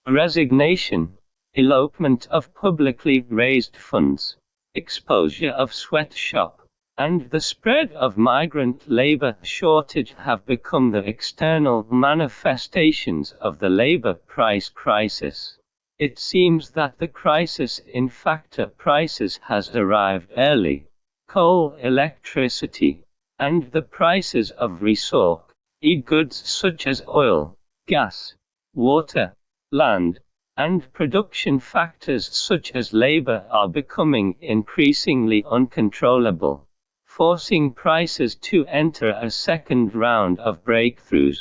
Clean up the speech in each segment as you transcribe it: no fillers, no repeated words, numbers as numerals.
resignation, elopement of publicly raised funds, exposure of sweatshop, and the spread of migrant labor shortage have become the external manifestations of the labor price crisis. It seems that the crisis in factor prices has arrived early. Coal, electricity, and the prices of resource goods such as oil, gas, water, land, and production factors such as labor are becoming increasingly uncontrollable, forcing prices to enter a second round of breakthroughs.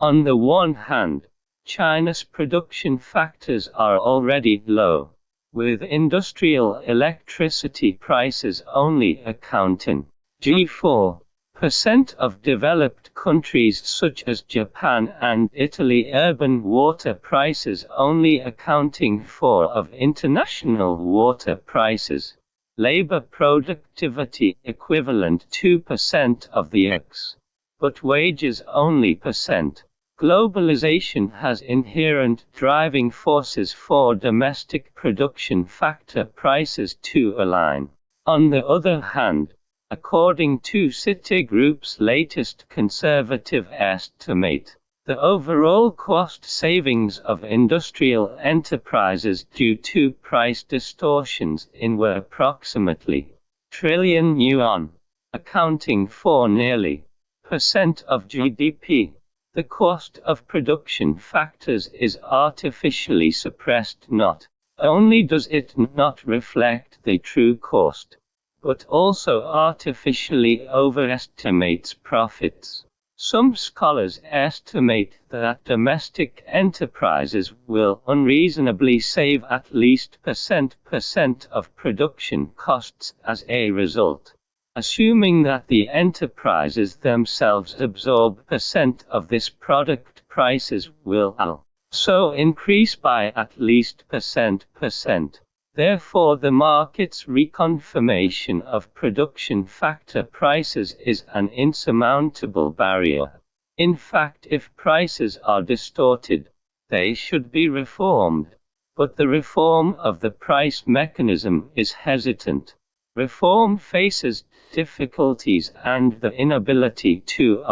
On the one hand, China's production factors are already low, with industrial electricity prices only accounting G4% of developed countries such as Japan and Italy, urban water prices only accounting for of international water prices. Labor productivity equivalent 2% of the X, but wages only %. Globalization has inherent driving forces for domestic production factor prices to align. On the other hand, according to Citigroup's latest conservative estimate, the overall cost savings of industrial enterprises due to price distortions were approximately trillion yuan, accounting for nearly % of GDP. The cost of production factors is artificially suppressed. Not only does it not reflect the true cost, but also artificially overestimates profits. Some scholars estimate that domestic enterprises will unreasonably save at least % of production costs as a result, assuming that the enterprises themselves absorb % of this product. Prices will also increase by at least %. Therefore, the market's reconfirmation of production factor prices is an insurmountable barrier. In fact, if prices are distorted, they should be reformed. But the reform of the price mechanism is hesitant. Reform faces difficulties and the inability to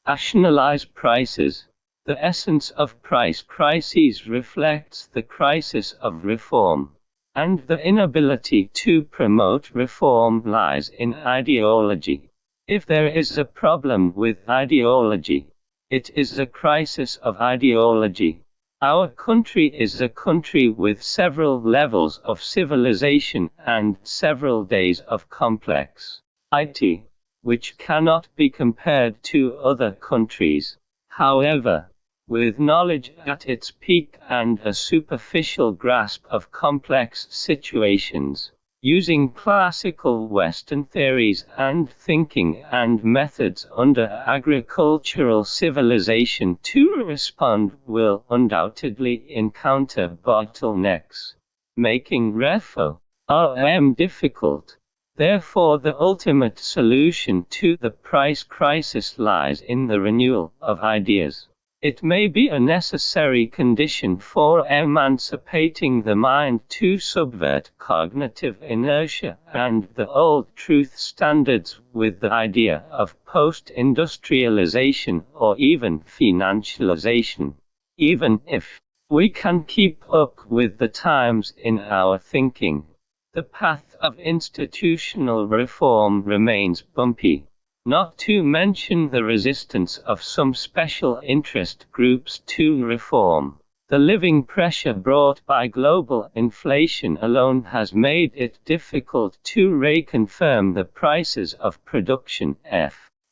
rationalize prices. The essence of price crises reflects the crisis of reform, and the inability to promote reform lies in ideology. If there is a problem with ideology, it is a crisis of ideology. Our country is a country with several levels of civilization and several days of complex IT, which cannot be compared to other countries. However, with knowledge at its peak and a superficial grasp of complex situations, using classical Western theories and thinking and methods under agricultural civilization to respond will undoubtedly encounter bottlenecks, making reform difficult. Therefore, the ultimate solution to the price crisis lies in the renewal of ideas. It may be a necessary condition for emancipating the mind to subvert cognitive inertia and the old truth standards with the idea of post-industrialization or even financialization. Even if we can keep up with the times in our thinking, the path of institutional reform remains bumpy. Not to mention the resistance of some special interest groups to reform. The living pressure brought by global inflation alone has made it difficult to reconfirm the prices of production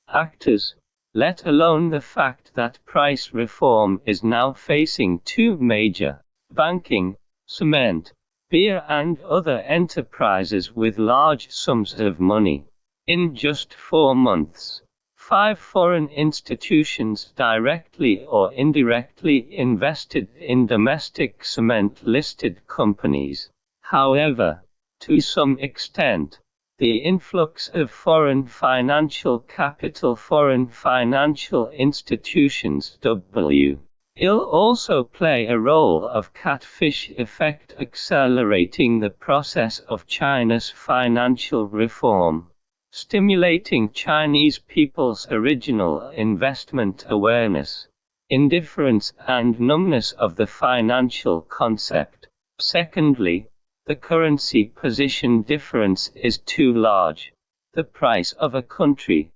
factors, let alone the fact that price reform is now facing two major banking, cement, beer and other enterprises with large sums of money. In just 4 months, 5 foreign institutions directly or indirectly invested in domestic cement-listed companies. However, to some extent, the influx of foreign financial capital, foreign financial institutions It'll also play a role of catfish effect, accelerating the process of China's financial reform, stimulating Chinese people's original investment awareness, indifference and numbness of the financial concept. Secondly, the currency position difference is too large. The price of a country's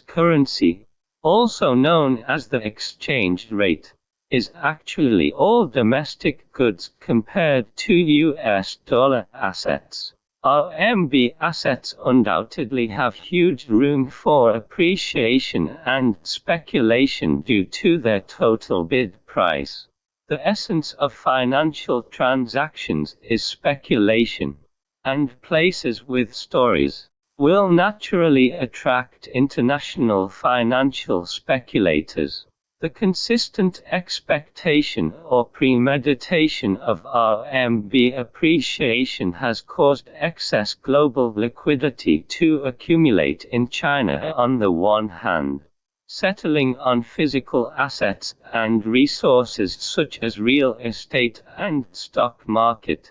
currency, also known as the exchange rate, is actually all domestic goods compared to US dollar assets. RMB assets undoubtedly have huge room for appreciation and speculation due to their total bid price. The essence of financial transactions is speculation, and places with stories will naturally attract international financial speculators. The consistent expectation or premeditation of RMB appreciation has caused excess global liquidity to accumulate in China on the one hand, settling on physical assets and resources such as real estate and stock market,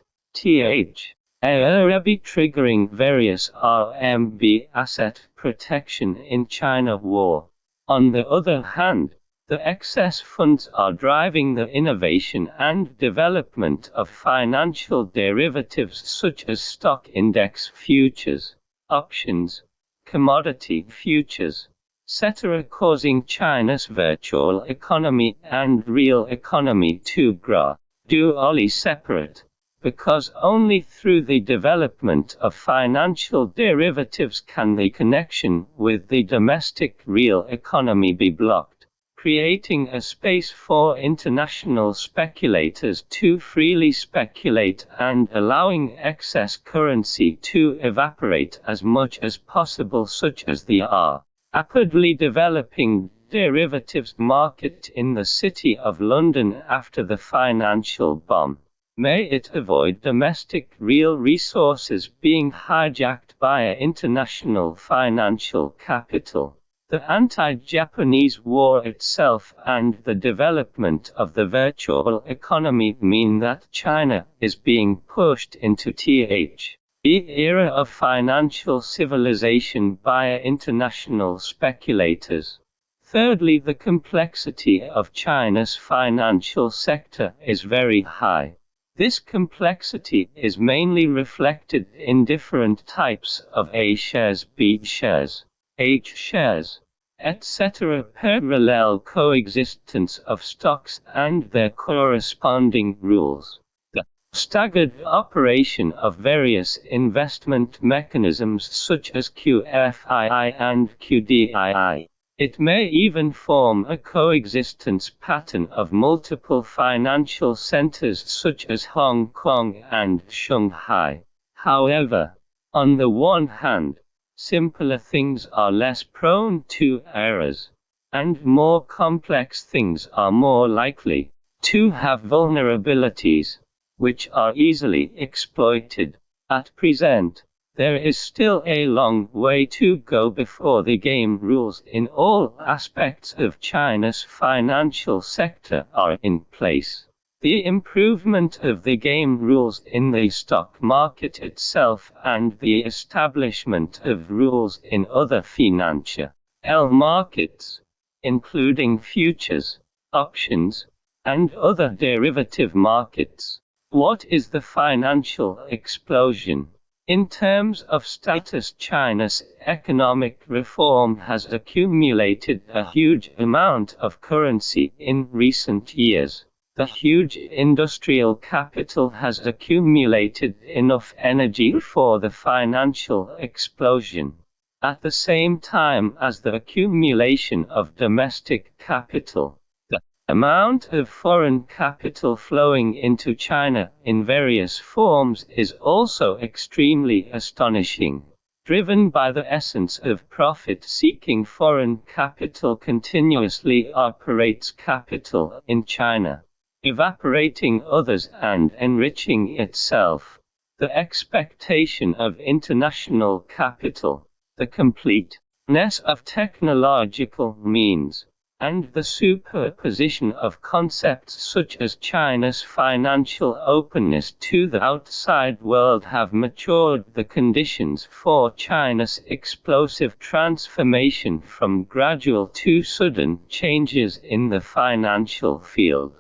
triggering various RMB asset protection in China war. On the other hand, the excess funds are driving the innovation and development of financial derivatives such as stock index futures, options, commodity futures, etc., causing China's virtual economy and real economy to grow dually separate, because only through the development of financial derivatives can the connection with the domestic real economy be blocked, creating a space for international speculators to freely speculate and allowing excess currency to evaporate as much as possible, such as the rapidly developing derivatives market in the City of London after the financial bomb. May it avoid domestic real resources being hijacked by international financial capital. The anti-Japanese war itself and the development of the virtual economy mean that China is being pushed into the era of financial civilization by international speculators. Thirdly, the complexity of China's financial sector is very high. This complexity is mainly reflected in different types of A shares, B shares, H shares, etc. Parallel coexistence of stocks and their corresponding rules. The staggered operation of various investment mechanisms such as QFII and QDII. It may even form a coexistence pattern of multiple financial centers such as Hong Kong and Shanghai. However, on the one hand, simpler things are less prone to errors, and more complex things are more likely to have vulnerabilities, which are easily exploited. At present, there is still a long way to go before the game rules in all aspects of China's financial sector are in place. The improvement of the game rules in the stock market itself and the establishment of rules in other financial markets, including futures, options, and other derivative markets. What is the financial explosion? In terms of status, China's economic reform has accumulated a huge amount of currency in recent years. The huge industrial capital has accumulated enough energy for the financial explosion. At the same time as the accumulation of domestic capital, the amount of foreign capital flowing into China in various forms is also extremely astonishing. Driven by the essence of profit-seeking, foreign capital continuously operates capital in China, evaporating others and enriching itself. The expectation of international capital, the completeness of technological means, and the superposition of concepts such as China's financial openness to the outside world have matured the conditions for China's explosive transformation from gradual to sudden changes in the financial field.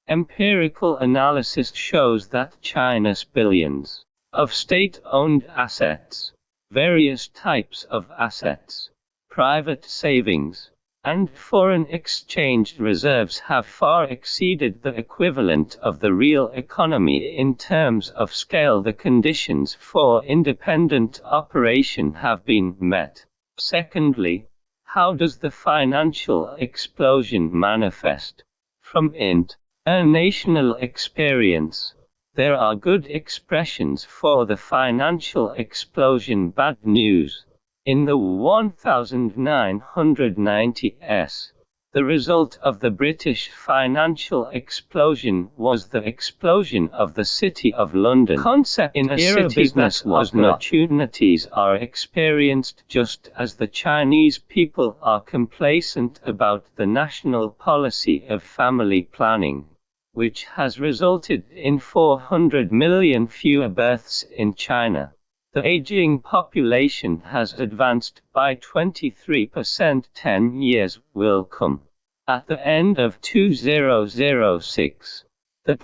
Empirical analysis shows that China's billions of state-owned assets, various types of assets, private savings, and foreign exchange reserves have far exceeded the equivalent of the real economy in terms of scale. The conditions for independent operation have been met. Secondly, how does the financial explosion manifest? From international experience, there are good expressions for the financial explosion. Bad news. In the 1990s, the result of the British financial explosion was the explosion of the City of London. Concept in a city business was opportunities are experienced just as the Chinese people are complacent about the national policy of family planning, which has resulted in 400 million fewer births in China. The aging population has advanced by 23%. 10 years will come. At the end of 2006, the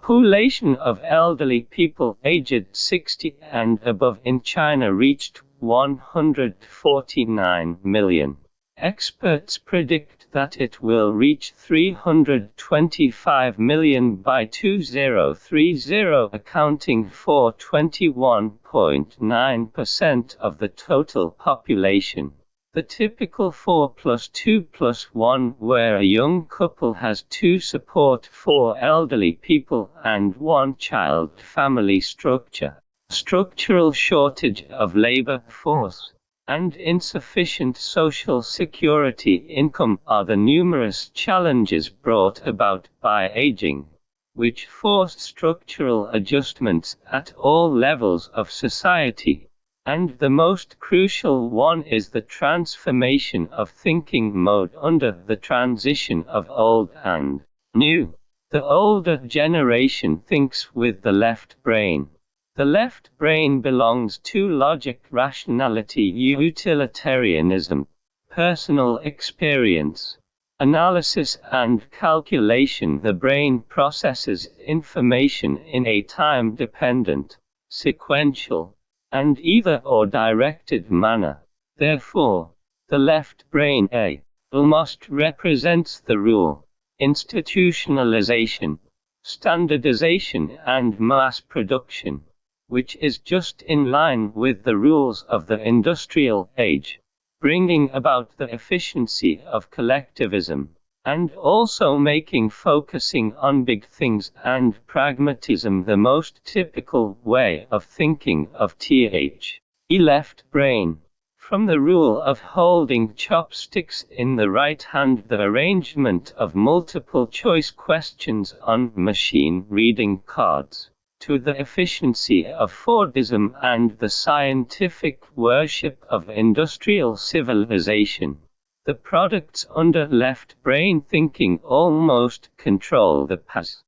population of elderly people aged 60 and above in China reached 149 million. Experts predict that it will reach 325 million by 2030, accounting for 21.9% of the total population. The typical 4+2+1, where a young couple has to support 4 elderly people and 1 child family structure. Structural shortage of labor force and insufficient social security income are the numerous challenges brought about by aging, which force structural adjustments at all levels of society. And the most crucial one is the transformation of thinking mode under the transition of old and new. The older generation thinks with the left brain. The left brain belongs to logic, rationality, utilitarianism, personal experience, analysis and calculation. The brain processes information in a time-dependent, sequential, and either-or directed manner. Therefore, the left brain almost represents the rule, institutionalization, standardization and mass production, which is just in line with the rules of the industrial age, bringing about the efficiency of collectivism, and also making focusing on big things and pragmatism the most typical way of thinking of the left brain. From the rule of holding chopsticks in the right hand, the arrangement of multiple choice questions on machine reading cards, to the efficiency of Fordism and the scientific worship of industrial civilization. The products under left brain thinking almost control the past.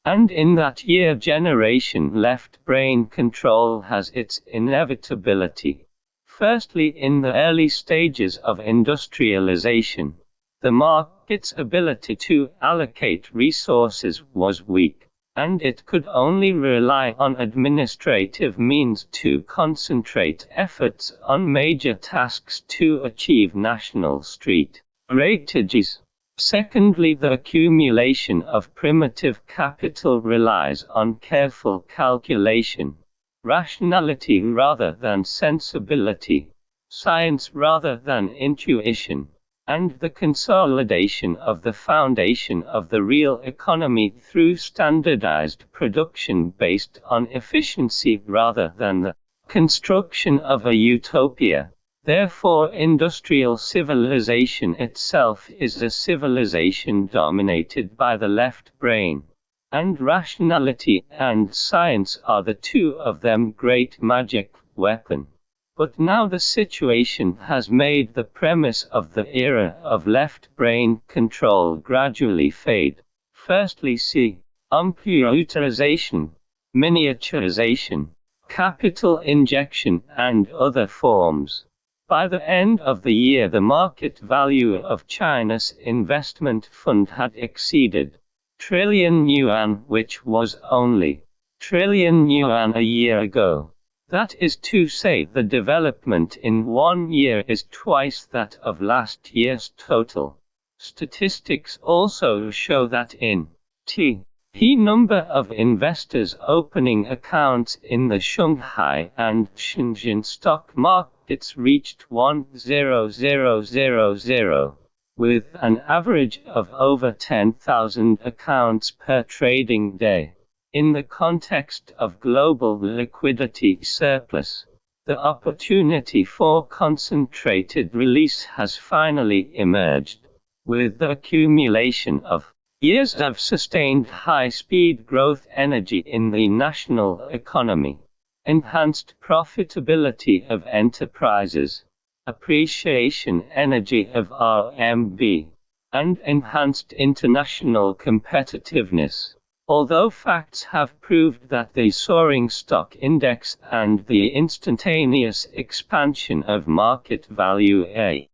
And in that year generation, left brain control has its inevitability. Firstly, in the early stages of industrialization, the market's ability to allocate resources was weak, and it could only rely on administrative means to concentrate efforts on major tasks to achieve national street rateages. Secondly, the accumulation of primitive capital relies on careful calculation, rationality rather than sensibility, science rather than intuition, and the consolidation of the foundation of the real economy through standardized production based on efficiency rather than the construction of a utopia. Therefore, industrial civilization itself is a civilization dominated by the left brain, and rationality and science are the two of them great magic weapon. But now the situation has made the premise of the era of left brain control gradually fade. Firstly, see computerization, miniaturization, capital injection, and other forms. By the end of the year, the market value of China's investment fund had exceeded trillion yuan, which was only trillion yuan a year ago. That is to say, the development in 1 year is twice that of last year's total. Statistics also show that in the number of investors opening accounts in the Shanghai and Shenzhen stock markets reached 1,000, with an average of over 10,000 accounts per trading day. In the context of global liquidity surplus, the opportunity for concentrated release has finally emerged, with the accumulation of years of sustained high-speed growth energy in the national economy, enhanced profitability of enterprises, appreciation energy of RMB, and enhanced international competitiveness. Although facts have proved that the soaring stock index and the instantaneous expansion of market value are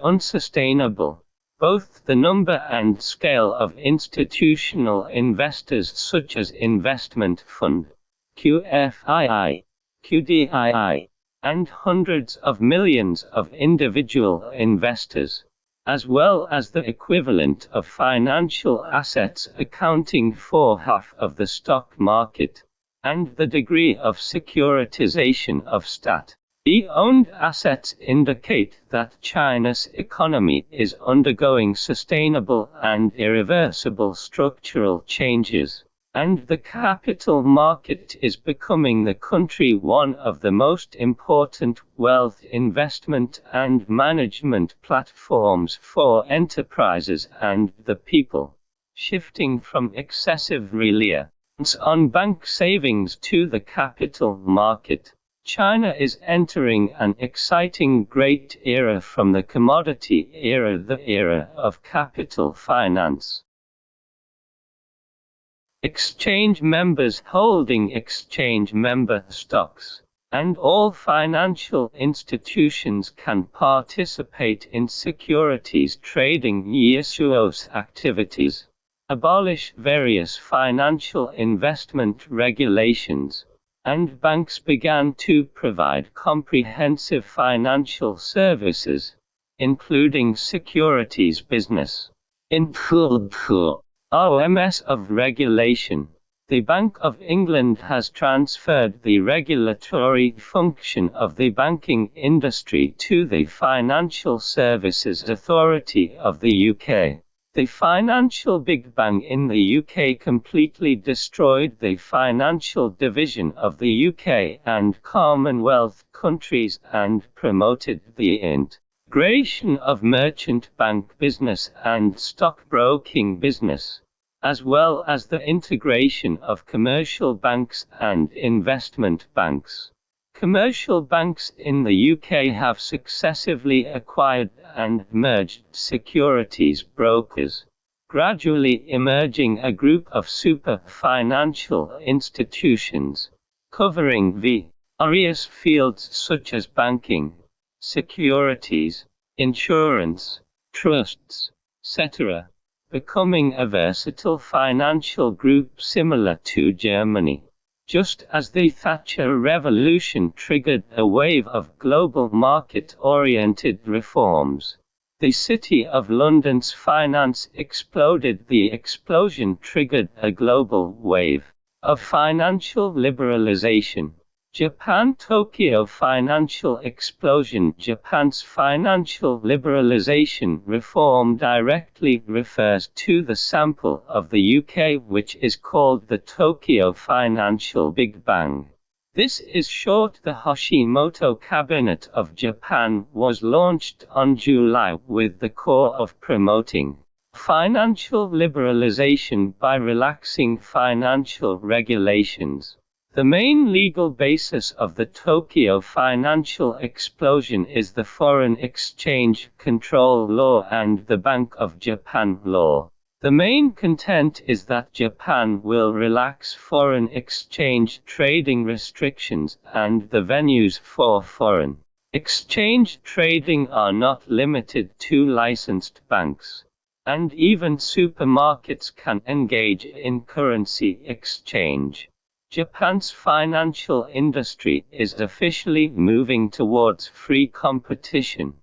unsustainable, both the number and scale of institutional investors such as investment fund, QFII, QDII, and hundreds of millions of individual investors, as well as the equivalent of financial assets accounting for half of the stock market, and the degree of securitization of state-owned assets indicate that China's economy is undergoing sustainable and irreversible structural changes, and the capital market is becoming the country one of the most important wealth investment and management platforms for enterprises and the people. Shifting from excessive reliance on bank savings to the capital market, China is entering an exciting great era from the commodity era, the era of capital finance. Exchange members holding exchange member stocks, and all financial institutions can participate in securities trading (ISUOS) activities, abolish various financial investment regulations, and banks began to provide comprehensive financial services, including securities business. In OMS of regulation, the Bank of England has transferred the regulatory function of the banking industry to the Financial Services Authority of the UK. The financial Big Bang in the UK completely destroyed the financial division of the UK and Commonwealth countries and promoted the integration of merchant bank business and stockbroking business, as well as the integration of commercial banks and investment banks. Commercial banks in the UK have successively acquired and merged securities brokers, gradually emerging a group of super financial institutions, covering various fields such as banking, securities, insurance, trusts, etc., becoming a versatile financial group similar to Germany. Just as the Thatcher Revolution triggered a wave of global market-oriented reforms, the City of London's finance exploded. The explosion triggered a global wave of financial liberalization. Japan Tokyo financial explosion. Japan's financial liberalization reform directly refers to the sample of the UK, which is called the Tokyo Financial Big Bang. This is short. The Hashimoto Cabinet of Japan was launched on July with the core of promoting financial liberalization by relaxing financial regulations. The main legal basis of the Tokyo financial explosion is the Foreign Exchange Control Law and the Bank of Japan Law. The main content is that Japan will relax foreign exchange trading restrictions, and the venues for foreign exchange trading are not limited to licensed banks. And even supermarkets can engage in currency exchange. Japan's financial industry is officially moving towards free competition.